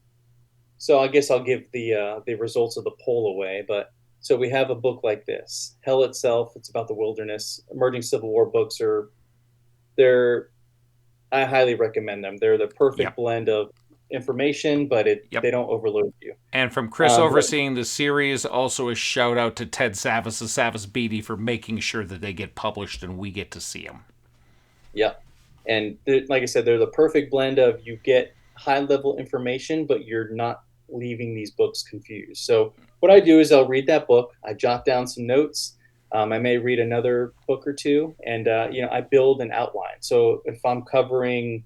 so I guess I'll give the results of the poll away. But so we have a book like this, Hell Itself. It's about the wilderness. Emerging Civil War books they're I highly recommend them. They're the perfect Yep. blend of information, but they Yep. don't overload you. And from Chris But overseeing the series, also a shout out to Ted Savas of Savas Beatty for making sure that they get published and we get to see them. yeah, and like I said, they're the perfect blend of you get high level information, but you're not leaving these books confused. So what I do is I'll read that book, I jot down some notes. I may read another book or two, and I build an outline. So if I'm covering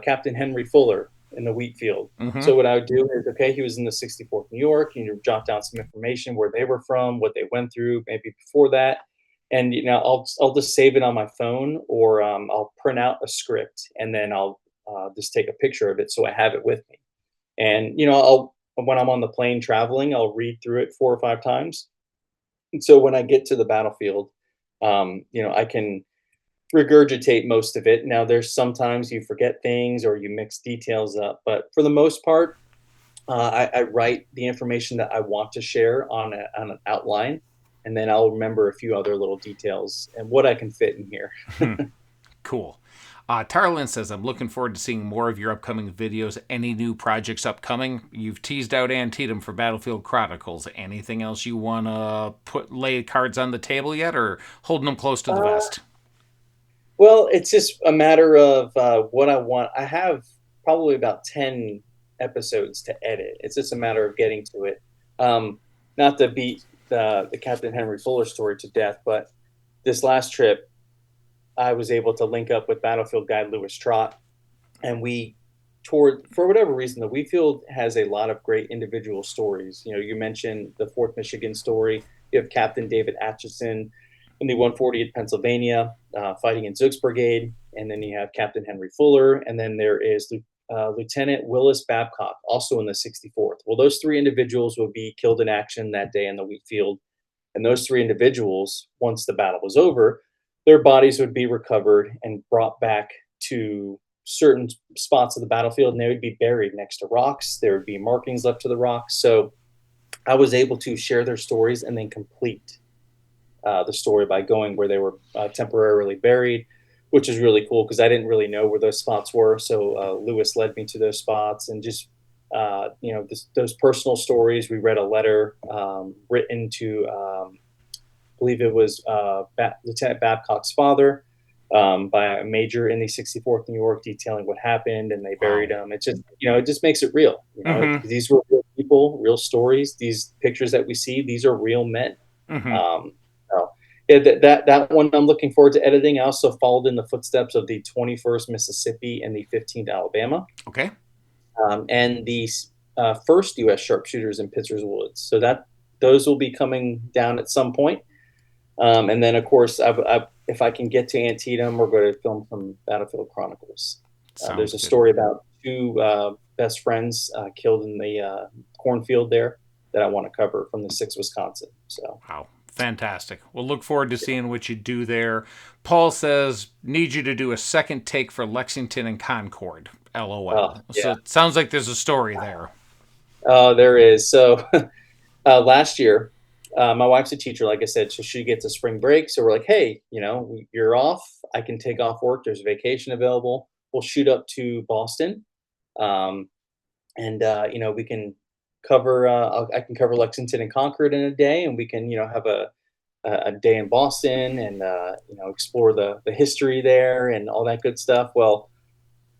Captain Henry Fuller in the wheat field, Mm-hmm. so what I would do is, okay, he was in the 64th New York. Jot down some information where they were from, what they went through, maybe before that, and I'll just save it on my phone, or I'll print out a script and then I'll just take a picture of it so I have it with me. And I'll when I'm on the plane traveling, I'll read through it 4 or 5 times. And so when I get to the battlefield, I can regurgitate most of it. Now, there's sometimes you forget things or you mix details up, but for the most part, I write the information that I want to share on an outline, and then I'll remember a few other little details and what I can fit in here. Cool. Tarlin says, I'm looking forward to seeing more of your upcoming videos. Any new projects upcoming? You've teased out Antietam for Battlefield Chronicles. Anything else you want to lay cards on the table yet, or holding them close to the Uh, vest? well, it's just a matter of what I want. I have probably about 10 episodes to edit. It's just a matter of getting to it. Not to beat the Captain Henry Fuller story to death, but this last trip, I was able to link up with Battlefield guide Lewis Trott, and we toured. For whatever reason, the Wheatfield has a lot of great individual stories. You mentioned the 4th Michigan story. You have Captain David Atchison in the 140th Pennsylvania, fighting in Zook's Brigade, and then you have Captain Henry Fuller, and then there is Lieutenant Willis Babcock, also in the 64th. Well, those three individuals will be killed in action that day in the wheat field, and those three individuals, once the battle was over, their bodies would be recovered and brought back to certain spots of the battlefield, and they would be buried next to rocks. There would be markings left to the rocks. So I was able to share their stories and then complete the story by going where they were temporarily buried, which is really cool because I didn't really know where those spots were. So Lewis led me to those spots, and just those personal stories. We read a letter written to, I believe it was Lieutenant Babcock's father, by a major in the 64th New York, detailing what happened, and they buried Wow. him. It just, it just makes it real. Mm-hmm. These were real people, real stories. These pictures that we see, these are real men. Mm-hmm. So yeah, that one I'm looking forward to editing. I also followed in the footsteps of the 21st Mississippi and the 15th Alabama, Okay. and the first U.S. sharpshooters in Pittsburgh Woods. So that those will be coming down at some point. And then, of course, if I can get to Antietam, we're going to film some Battlefield Chronicles. Sounds There's a good. story about two best friends killed in the cornfield there that I want to cover from the 6th Wisconsin. So, Wow. Fantastic. We'll look forward to seeing what you do there. Paul says, need you to do a second take for Lexington and Concord. LOL. So yeah, it sounds like there's a story there. there is. So last year, my wife's a teacher, like I said, so she gets a spring break. So we're like, hey, you're off. I can take off work. There's a vacation available. We'll shoot up to Boston. Um, and we can cover. I can cover Lexington and Concord in a day, and we can have a day in Boston, and explore the history there and all that good stuff. Well,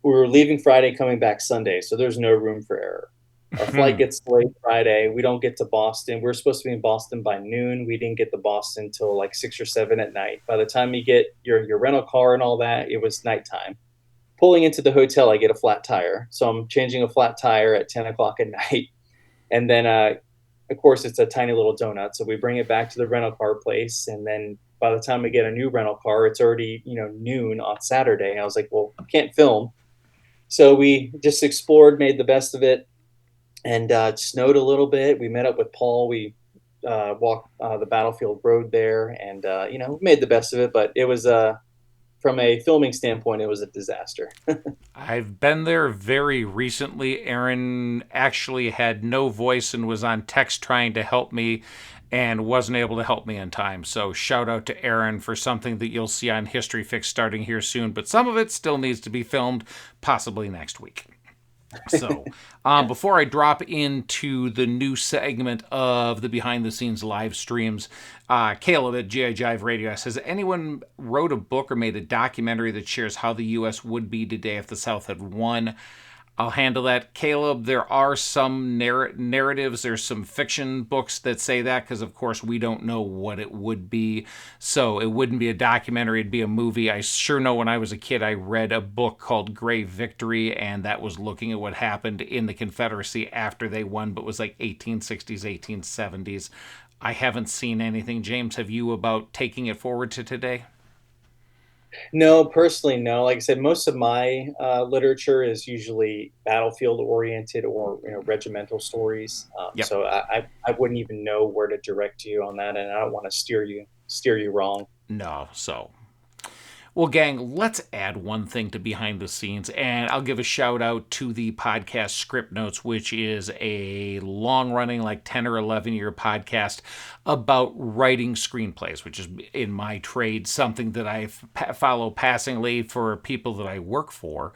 we were leaving Friday, coming back Sunday, so there's no room for error. Our flight gets delayed Friday. We don't get to Boston. We're supposed to be in Boston by noon. We didn't get to Boston till like 6 or 7 at night. By the time you get your rental car and all that, it was nighttime. Pulling into the hotel, I get a flat tire. So I'm changing a flat tire at 10 o'clock at night. And then, of course, it's a tiny little donut. So we bring it back to the rental car place. And then by the time we get a new rental car, it's already, noon on Saturday. And I was like, well, I can't film. So we just explored, made the best of it. And it snowed a little bit. We met up with Paul. We walked the battlefield road there, and, made the best of it. But it was, from a filming standpoint, it was a disaster. I've been there very recently. Aaron actually had no voice and was on text trying to help me and wasn't able to help me in time. So shout out to Aaron for something that you'll see on History Fix starting here soon, but some of it still needs to be filmed, possibly next week. So, before I drop into the new segment of the behind the scenes live streams, Caleb at GI Jive Radio says, anyone wrote a book or made a documentary that shares how the U.S. would be today if the South had won? I'll handle that. Caleb, there are some narratives, there's some fiction books that say that because, of course, we don't know what it would be. So it wouldn't be a documentary, it'd be a movie. I sure know when I was a kid, I read a book called Gray Victory, and that was looking at what happened in the Confederacy after they won, but was like 1860s, 1870s. I haven't seen anything. James, have you about taking it forward to today? No, personally, no. Like I said, most of my literature is usually battlefield oriented, or regimental stories. Yep. So I wouldn't even know where to direct you on that, and I don't want to steer you wrong. No. So well, gang, let's add one thing to behind the scenes, and I'll give a shout out to the podcast Script Notes, which is a long running, like 10 or 11-year podcast about writing screenplays, which is in my trade something that I follow passingly for people that I work for.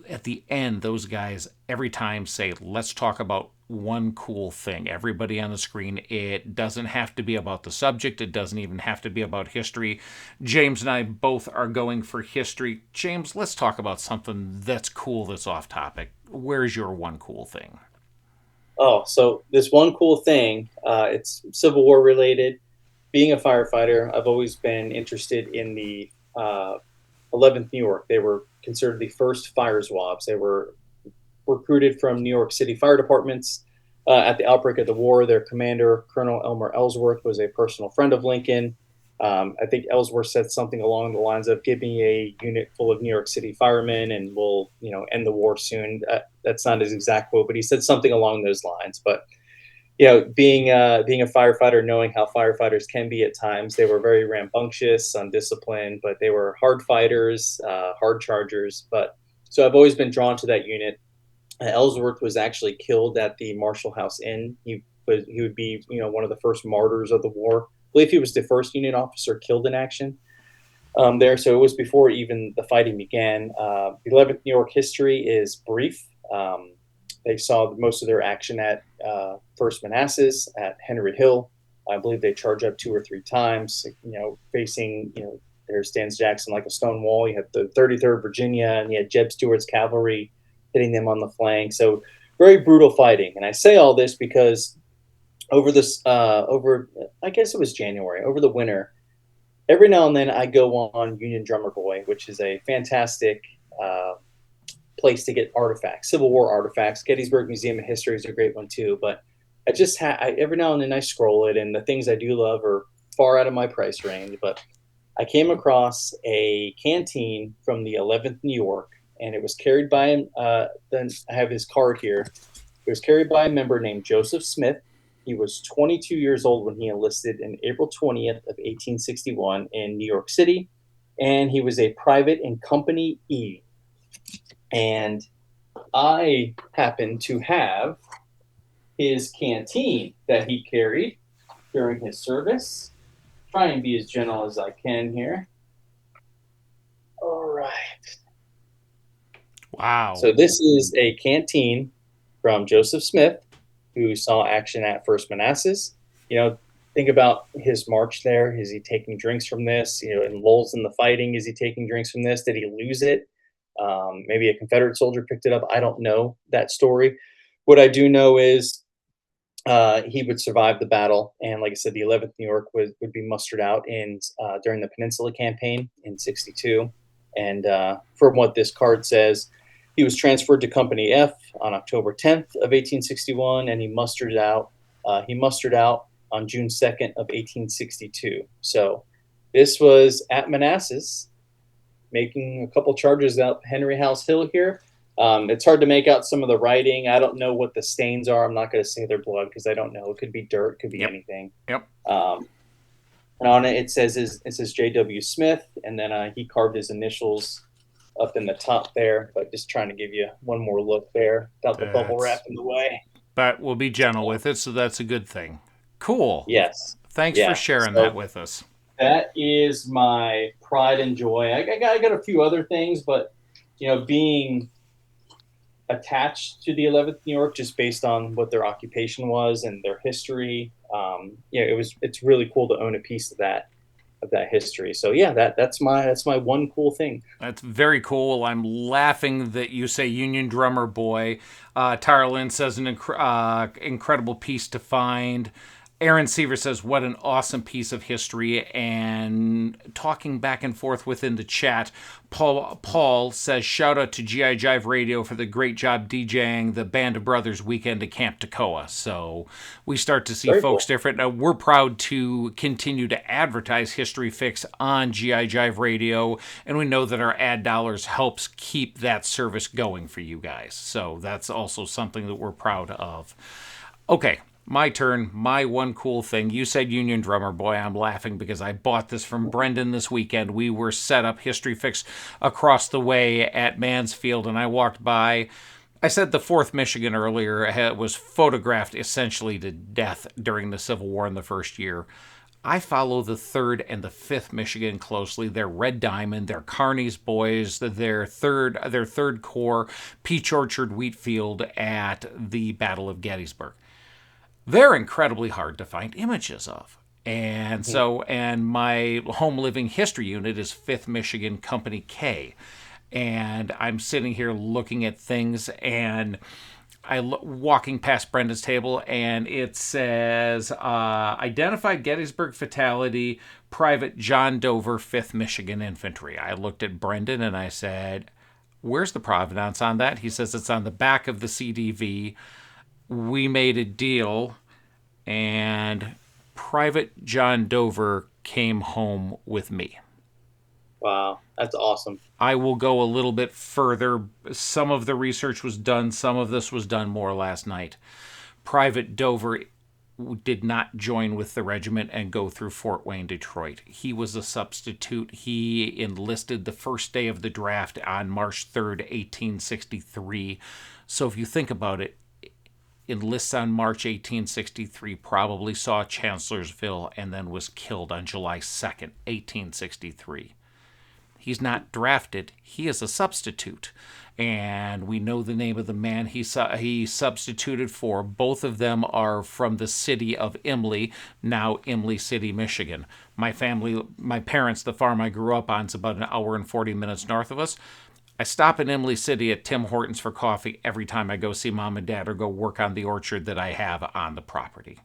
At the end, those guys every time say, let's talk about one cool thing. Everybody on the screen, it doesn't have to be about the subject. It doesn't even have to be about history. James and I both are going for history. James, let's talk about something that's cool, that's off topic. Where's your one cool thing? Oh, so this one cool thing, it's Civil War related. Being a firefighter, I've always been interested in the 11th New York. They were considered the first fire swabs. They were recruited from New York City fire departments. At the outbreak of the war, their commander, Colonel Elmer Ellsworth, was a personal friend of Lincoln. I think Ellsworth said something along the lines of, "Give me a unit full of New York City firemen, and we'll, end the war soon." That's not his exact quote, but he said something along those lines. But being a firefighter, knowing how firefighters can be at times, they were very rambunctious, undisciplined, but they were hard fighters, hard chargers. But so I've always been drawn to that unit. Ellsworth was actually killed at the Marshall House Inn. He would be one of the first martyrs of the war. I believe he was the first Union officer killed in action there. So it was before even the fighting began. The 11th New York history is brief. They saw most of their action at First Manassas, at Henry Hill. I believe they charge up 2 or 3 times. Facing there stands Jackson like a stone wall. You had the 33rd Virginia, and you had Jeb Stuart's cavalry hitting them on the flank. So very brutal fighting. And I say all this because over I guess it was January, over the winter, every now and then I go on Union Drummer Boy, which is a fantastic place to get artifacts, Civil War artifacts. Gettysburg Museum of History is a great one too. But every now and then I scroll it, and the things I do love are far out of my price range. But I came across a canteen from the 11th New York, and it was carried by then I have his card here. It was carried by a member named Joseph Smith. He was 22 years old when he enlisted in April 20th of 1861 in New York City, and he was a private in Company E. And I happen to have his canteen that he carried during his service. Try and be as gentle as I can here. All right. Wow. So this is a canteen from Joseph Smith, who saw action at First Manassas. Think about his march there. Is he taking drinks from this? In lulls in the fighting, is he taking drinks from this? Did he lose it? Maybe a Confederate soldier picked it up. I don't know that story. What I do know is he would survive the battle, and like I said, the 11th New York would be mustered out in during the Peninsula Campaign in '62. And from what this card says, he was transferred to Company F on October 10th of 1861, and he mustered out. On June 2nd of 1862. So this was at Manassas, making a couple charges up Henry House Hill here. It's hard to make out some of the writing. I don't know what the stains are. I'm not going to say their blood because I don't know. It could be dirt, could be anything. Yep. And on it, it says J.W. Smith, and then he carved his initials up in the top there. But just trying to give you one more look there without the bubble wrap in the way. But we'll be gentle with it, so that's a good thing. Cool. Yes. Thanks for sharing that with us. That is my pride and joy. I got a few other things, but being attached to the 11th New York just based on what their occupation was and their history, it's really cool to own a piece of that history. So yeah, that's my one cool thing. That's very cool. I'm laughing that you say Union Drummer Boy. Tara Lynn says an incredible piece to find. Aaron Seaver says, what an awesome piece of history. And talking back and forth within the chat, Paul says, shout out to GI Jive Radio for the great job DJing the Band of Brothers weekend at Camp Toccoa. So we start to see very folks cool. Different. Now, we're proud to continue to advertise History Fix on GI Jive Radio. And we know that our ad dollars helps keep that service going for you guys. So that's also something that we're proud of. Okay. My turn, my one cool thing. You said Union Drummer Boy. I'm laughing because I bought this from Brendan this weekend. We were set up History Fix across the way at Mansfield, and I walked by. I said the 4th Michigan earlier. It was photographed essentially to death during the Civil War in the first year. I follow the 3rd and the 5th Michigan closely. They're Red Diamond, they're Kearney's boys, their third Corps, Peach Orchard Wheatfield at the Battle of Gettysburg. They're incredibly hard to find images of. And my home living history unit is 5th Michigan Company K. And I'm sitting here looking at things, and walking past Brenda's table, and it says, identified Gettysburg fatality, Private John Dover, 5th Michigan Infantry. I looked at Brendan and I said, where's the provenance on that? He says it's on the back of the CDV. we made a deal, and Private John Dover came home with me. Wow, that's awesome. I will go a little bit further. Some of the research was done, some of this was done more last night. Private Dover did not join with the regiment and go through Fort Wayne, Detroit. He was a substitute. He enlisted the first day of the draft on March 3rd, 1863. So if you think about it, enlists on March 1863, probably saw Chancellorsville, and then was killed on July 2nd, 1863. He's not drafted. He is a substitute. And we know the name of the man he substituted for. Both of them are from the city of Imlay, now Imlay City, Michigan. My parents, the farm I grew up on, is about an hour and 40 minutes north of us. I stop in Imlay City at Tim Hortons for coffee every time I go see mom and dad or go work on the orchard that I have on the property.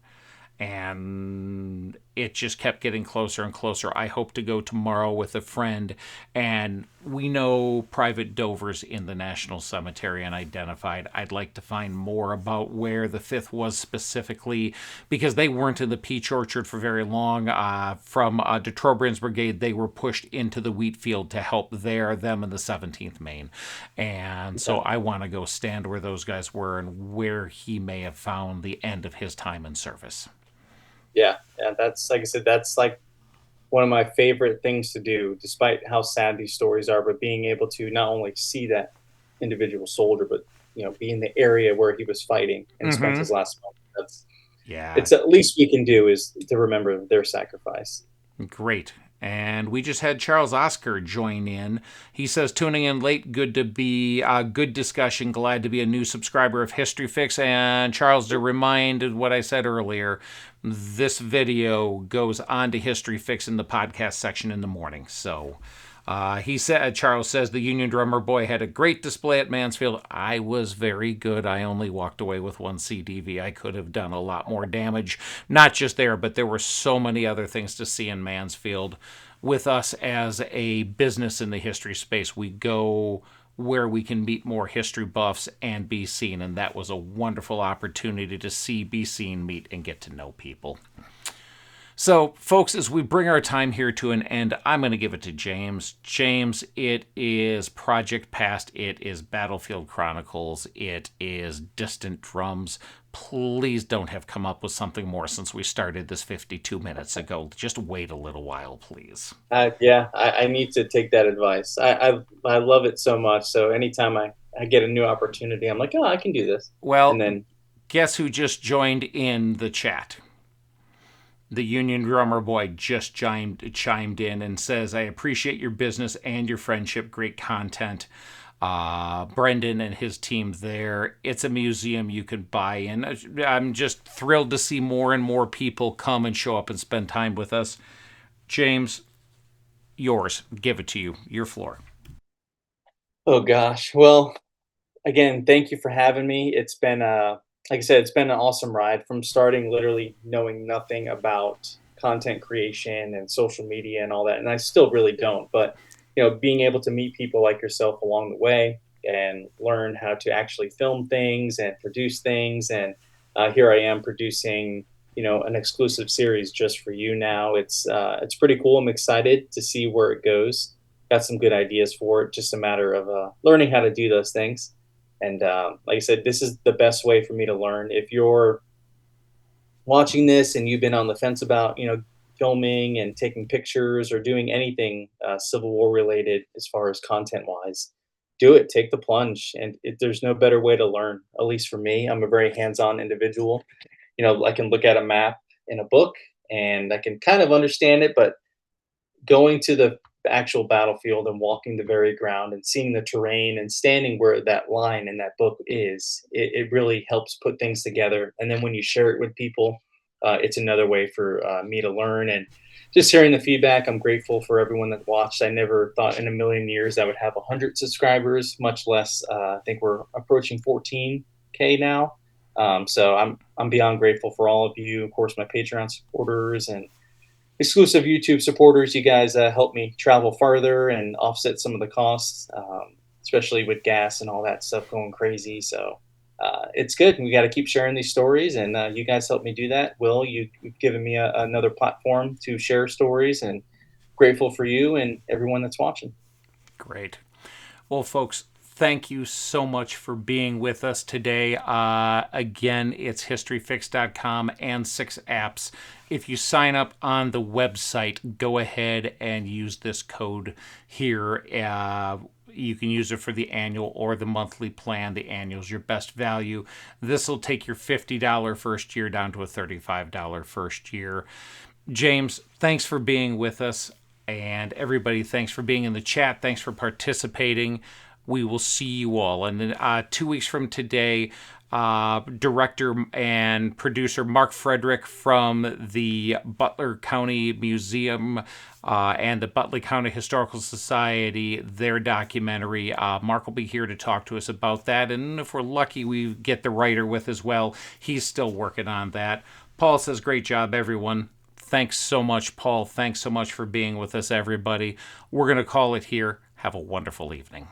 And it just kept getting closer and closer. I hope to go tomorrow with a friend, and we know Private Dover's in the National Cemetery and identified. I'd like to find more about where the 5th was specifically, because they weren't in the peach orchard for very long. From de Trobrin's brigade, they were pushed into the wheat field to help them and the 17th Maine. And so I want to go stand where those guys were and where he may have found the end of his time in service. Yeah, yeah, that's like I said, that's like one of my favorite things to do, despite how sad these stories are. But being able to not only see that individual soldier, but be in the area where he was fighting and spent his last moment. That's Yeah, it's at least we can do is to remember their sacrifice. great. And we just had Charles Oscar join in. He says, tuning in late, good to be good discussion. Glad to be a new subscriber of HistoryFix. And Charles, to remind what I said earlier, this video goes on to HistoryFix in the podcast section in the morning. So Charles says, the Union Drummer Boy had a great display at Mansfield. I was very good. I only walked away with one CDV. I could have done a lot more damage, not just there, but there were so many other things to see in Mansfield. With us as a business in the history space, we go where we can meet more history buffs and be seen, and that was a wonderful opportunity to see, be seen, meet, and get to know people. So, folks, as we bring our time here to an end, I'm going to give it to James. James, it is Project Past. It is Battlefield Chronicles. It is Distant Drums. Please don't have come up with something more since we started this 52 minutes ago. Just wait a little while, please. Yeah, I need to take that advice. I love it so much. So anytime I get a new opportunity, I'm like, oh, I can do this. And Well, then guess who just joined in the chat? The Union Drummer Boy just chimed in and says, I appreciate your business and your friendship. Great content. Brendan and his team there. It's a museum you can buy in. I'm just thrilled to see more and more people come and show up and spend time with us. James, yours. Give it to you. Your floor. oh gosh. Well, again, thank you for having me. It's been like I said, it's been an awesome ride from starting literally knowing nothing about content creation and social media and all that. And I still really don't, but being able to meet people like yourself along the way and learn how to actually film things and produce things. And here I am producing, an exclusive series just for you now. It's pretty cool. I'm excited to see where it goes. Got some good ideas for it. Just a matter of learning how to do those things. And like I said, this is the best way for me to learn. If you're watching this and you've been on the fence about, filming and taking pictures or doing anything Civil War related as far as content wise, do it. Take the plunge. And there's no better way to learn, at least for me. I'm a very hands on individual. I can look at a map in a book and I can kind of understand it, but going to the actual battlefield and walking the very ground and seeing the terrain and standing where that line in that book is, it really helps put things together. And then when you share it with people, it's another way for me to learn. And just hearing the feedback, I'm grateful for everyone that watched. I never thought in a million years I would have 100 subscribers, much less I think we're approaching 14K now. So I'm beyond grateful for all of you, of course, my Patreon supporters and exclusive YouTube supporters. You guys help me travel farther and offset some of the costs, especially with gas and all that stuff going crazy. So it's good. We got to keep sharing these stories, and you guys helped me do that. Will, you've given me another platform to share stories, and grateful for you and everyone that's watching. Great. Well, folks, thank you so much for being with us today. Again, it's historyfix.com and 6apps. If you sign up on the website, go ahead and use this code here. You can use it for the annual or the monthly plan. The annual is your best value. This will take your $50 first year down to a $35 first year. James, thanks for being with us. And everybody, thanks for being in the chat. Thanks for participating. We will see you all. And then 2 weeks from today, director and producer Mark Frederick from the Butler County Museum and the Butler County Historical Society, their documentary. Mark will be here to talk to us about that. And if we're lucky, we get the writer with as well. He's still working on that. Paul says, great job, everyone. Thanks so much, Paul. Thanks so much for being with us, everybody. We're going to call it here. Have a wonderful evening.